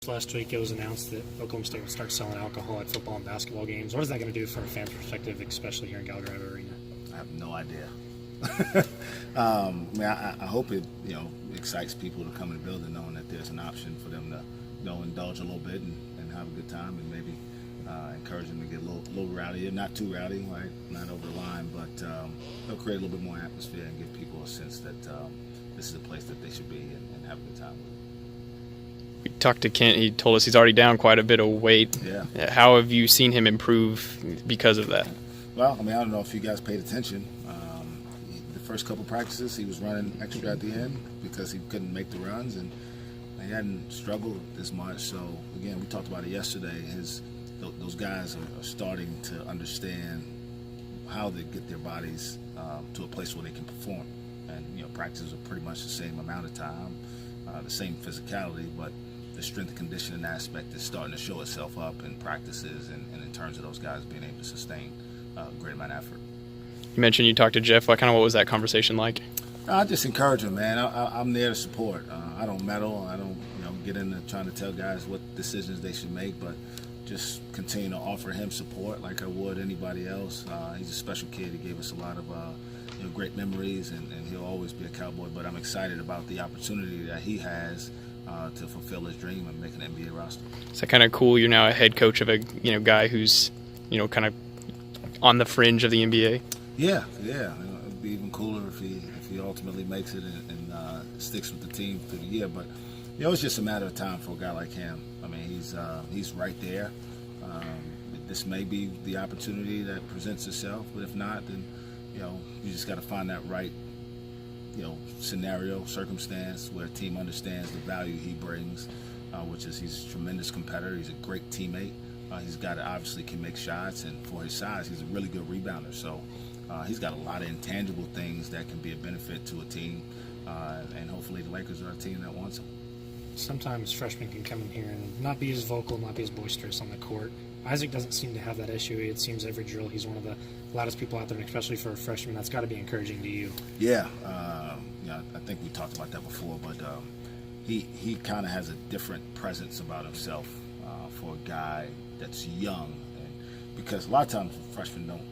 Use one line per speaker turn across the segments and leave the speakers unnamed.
Last week it was announced that Oklahoma State would start selling alcohol at football and basketball games. What is that going to do from a fan's perspective, especially here in Gallagher Arena?
I have no idea. I hope it excites people to come in the building knowing that there's an option for them to indulge a little bit and have a good time, and maybe encourage them to get a little rowdy, not too rowdy, right? Not over the line, but they'll create a little bit more atmosphere and give people a sense that this is a place that they should be and have a good time with.
We talked to Kent. He told us he's already down quite a bit of weight.
Yeah.
How have you seen him improve because of that?
Well, I don't know if you guys paid attention. The first couple practices, he was running extra at the end because he couldn't make the runs, and he hadn't struggled as much. So, again, we talked about it yesterday. Those guys are starting to understand how they get their bodies to a place where they can perform. And, practices are pretty much the same amount of time, the same physicality, but the strength and conditioning aspect is starting to show itself up in practices and in terms of those guys being able to sustain a great amount of effort.
You mentioned you talked to Jeff. What was that conversation like?
I just encourage him, man. I'm there to support. I don't meddle. I don't get into trying to tell guys what decisions they should make, but just continue to offer him support like I would anybody else. He's a special kid. He gave us a lot of great memories, and he'll always be a Cowboy. But I'm excited about the opportunity that he has to fulfill his dream and make an NBA roster.
Is that kind of cool? You're now a head coach of a guy who's kind of on the fringe of the NBA. Yeah. It'd be even cooler if he ultimately makes it and sticks with the team through the year. But it's just a matter of time for a guy like him. I mean, he's right there. This may be the opportunity that presents itself, but if not, then you just got to find that right scenario, circumstance where a team understands the value he brings, which is he's a tremendous competitor. He's a great teammate. He's a guy that obviously can make shots, and for his size, he's a really good rebounder. So he's got a lot of intangible things that can be a benefit to a team, and hopefully the Lakers are a team that wants him.
Sometimes freshmen can come in here and not be as vocal, not be as boisterous on the court. Isaac doesn't seem to have that issue. It seems every drill he's one of the loudest people out there, and especially for a freshman, that's got to be encouraging to you.
Yeah, I think we talked about that before, but he kind of has a different presence about himself for a guy that's young, and because a lot of times freshmen don't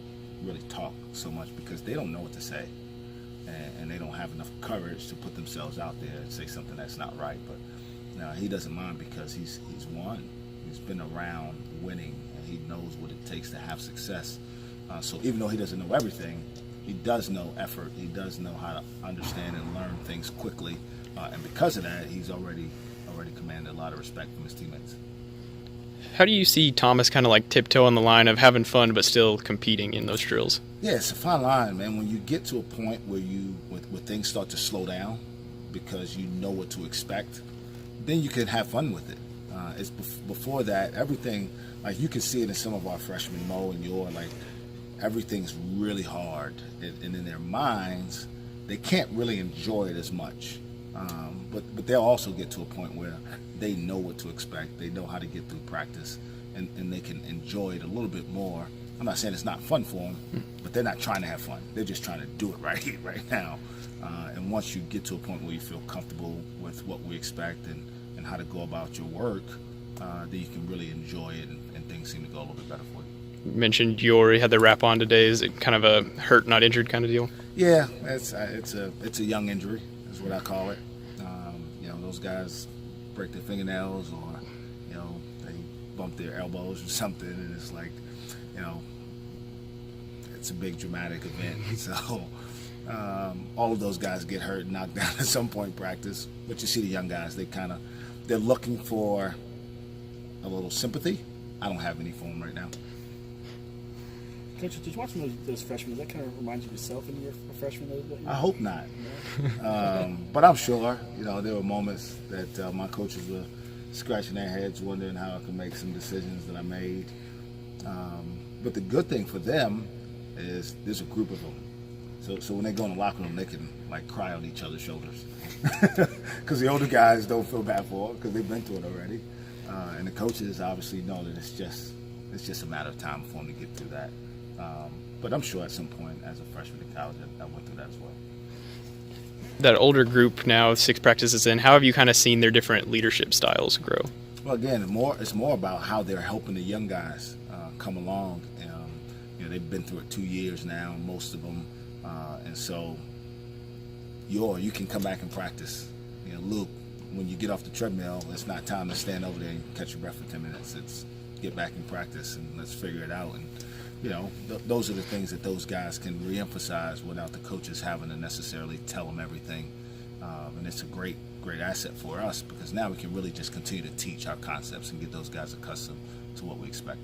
really talk so much because they don't know what to say, and they don't have enough courage to put themselves out there and say something that's not right. But he doesn't mind because he's won. He's been around winning, and he knows what it takes to have success. So even though he doesn't know everything, he does know effort. He does know how to understand and learn things quickly, and because of that, he's already commanded a lot of respect from his teammates. How do you see Thomas kind of like tiptoe on the line of having fun but still competing in those drills? Yeah, it's a fine line, man. When you get to a point where where things start to slow down because you know what to expect, then you can have fun with it. It's before that, everything, like you can see it in some of our freshmen, Mo and Yor, like everything's really hard. And in their minds, they can't really enjoy it as much. But they'll also get to a point where they know what to expect. They know how to get through practice, and they can enjoy it a little bit more. I'm not saying it's not fun for them, but they're not trying to have fun. They're just trying to do it right now. And once you get to a point where you feel comfortable with what we expect and how to go about your work, then you can really enjoy it, and things seem to go a little bit better for you. You mentioned you already had the wrap on today. Is it kind of a hurt, not injured kind of deal? Yeah, it's a young injury, is what I call it. Those guys break their fingernails, or they bump their elbows or something, and it's like, it's a big dramatic event. So all of those guys get hurt and knocked down at some point in practice. But you see the young guys, they're looking for a little sympathy. I don't have any for them right now.
Coach, did you watch those freshmen? Does that kind of remind you of yourself when you were a freshman?
I hope not. But I'm sure, there were moments that my coaches were scratching their heads, wondering how I could make some decisions that I made. But the good thing for them is there's a group of them. So when they go in the locker room, they can cry on each other's shoulders. Because the older guys don't feel bad for it because they've been through it already. And the coaches obviously know that it's just a matter of time for them to get through that. But I'm sure at some point as a freshman in college I went through that as well. That older group now, 6 practices in, how have you kind of seen their different leadership styles grow? Well, again, it's more about how they're helping the young guys come along. They've been through it 2 years now, most of them, and so you can come back and practice. Luke, when you get off the treadmill, it's not time to stand over there and catch your breath for 10 minutes. It's get back in practice and let's figure it out. And those are the things that those guys can reemphasize without the coaches having to necessarily tell them everything. And it's a great asset for us because now we can really just continue to teach our concepts and get those guys accustomed to what we expect.